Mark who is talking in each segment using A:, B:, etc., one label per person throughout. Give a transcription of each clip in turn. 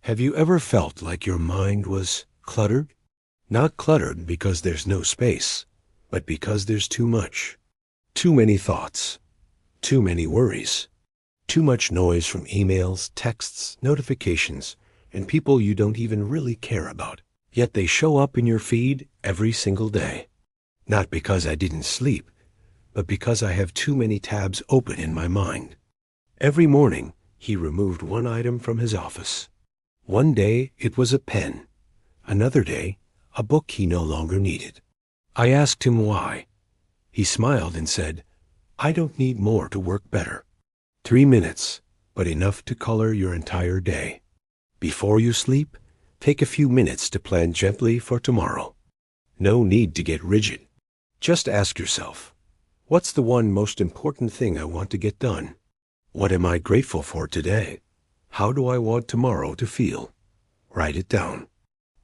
A: Have you ever felt like your mind was cluttered? Not cluttered because there's no space, but because there's too much. Too many thoughts, too many worries, too much noise from emails, texts, notifications, and people you don't even really care about. Yet they show up in your feed every single day. Not because I didn't sleep, but because I have too many tabs open in my mind. Every morning, he removed one item from his office. One day, it was a pen. Another day, a book he no longer needed. I asked him why. He smiled and said, "I don't need more to work better." 3 minutes, but enough to color your entire day. Before you sleep, take a few minutes to plan gently for tomorrow. No need to get rigid. Just ask yourself, what's the one most important thing I want to get done? What am I grateful for today? How do I want tomorrow to feel? Write it down.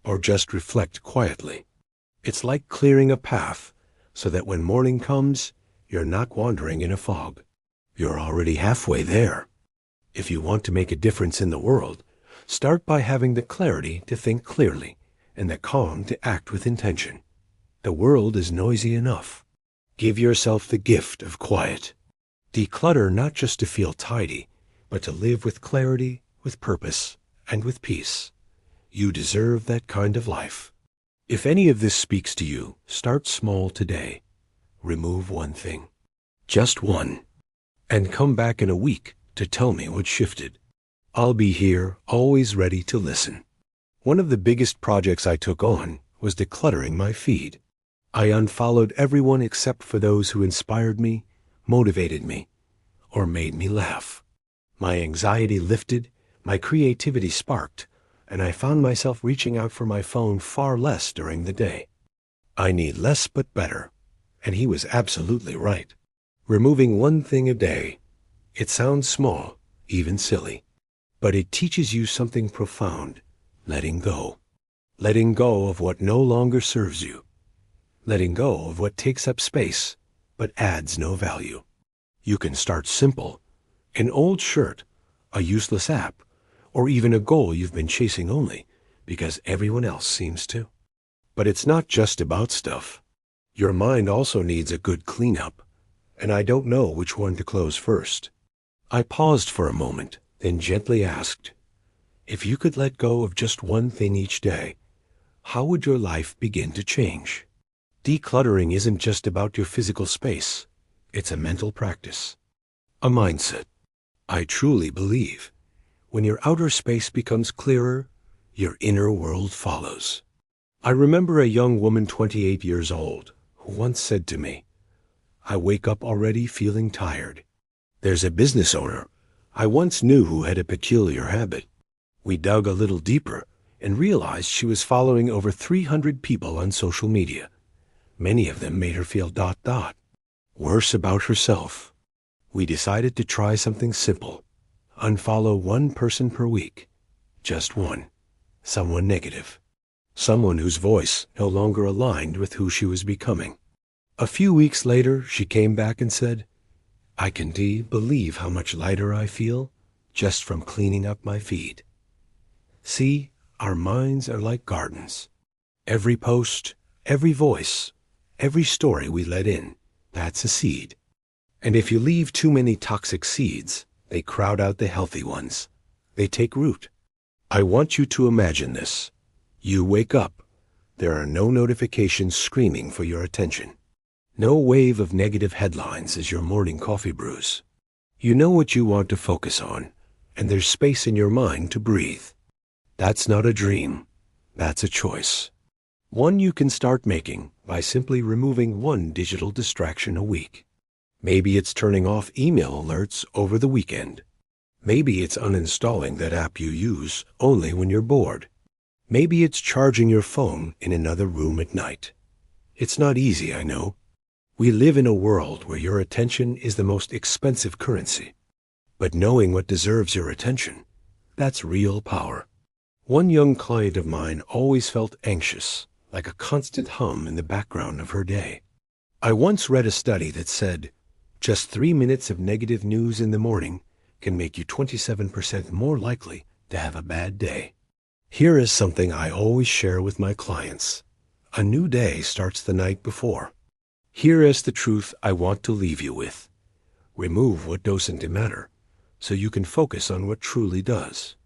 A: Or just reflect quietly. It's like clearing a path so that when morning comes, you're not wandering in a fog. You're already halfway there. If you want to make a difference in the world, start by having the clarity to think clearly and the calm to act with intention. The world is noisy enough. Give yourself the gift of quiet. Declutter not just to feel tidy, but to live with clarity, with purpose, and with peace. You deserve that kind of life. If any of this speaks to you, start small today. Remove one thing. Just one. And come back in a week to tell me what shifted. I'll be here, always ready to listen. One of the biggest projects I took on was decluttering my feed. I unfollowed everyone except for those who inspired me, motivated me, or made me laugh. My anxiety lifted, my creativity sparked, and I found myself reaching out for my phone far less during the day. I need less but better, and he was absolutely right. Removing one thing a day. It sounds small, even silly, but it teaches you something profound. Letting go. Letting go of what no longer serves you. Letting go of what takes up space, but adds no value. You can start simple. An old shirt, a useless app, or even a goal you've been chasing only because everyone else seems to. But it's not just about stuff. Your mind also needs a good cleanup, and I don't know which one to close first. I paused for a moment, then gently asked, if you could let go of just one thing each day, how would your life begin to change? Decluttering isn't just about your physical space. It's a mental practice, a mindset. I truly believe when your outer space becomes clearer, your inner world follows. I remember a young woman 28 years old who once said to me, "I wake up already feeling tired." There's a business owner I once knew who had a peculiar habit. We dug a little deeper and realized she was following over 300 people on social media. Many of them made her feel ... worse about herself. We decided to try something simple. Unfollow one person per week. Just one. Someone negative. Someone whose voice no longer aligned with who she was becoming. A few weeks later, she came back and said, "I can believe how much lighter I feel just from cleaning up my feed." See, our minds are like gardens. Every post, every voice, every story we let in, that's a seed. And if you leave too many toxic seeds, they crowd out the healthy ones. They take root. I want you to imagine this. You wake up. There are no notifications screaming for your attention. No wave of negative headlines as your morning coffee brews. You know what you want to focus on, and there's space in your mind to breathe. That's not a dream. That's a choice. One you can start making by simply removing one digital distraction a week. Maybe it's turning off email alerts over the weekend. Maybe it's uninstalling that app you use only when you're bored. Maybe it's charging your phone in another room at night. It's not easy, I know. We live in a world where your attention is the most expensive currency. But knowing what deserves your attention, that's real power. One young client of mine always felt anxious, like a constant hum in the background of her day. I once read a study that said, just 3 minutes of negative news in the morning can make you 27% more likely to have a bad day. Here is something I always share with my clients. A new day starts the night before. Here is the truth I want to leave you with. Remove what doesn't matter, so you can focus on what truly does.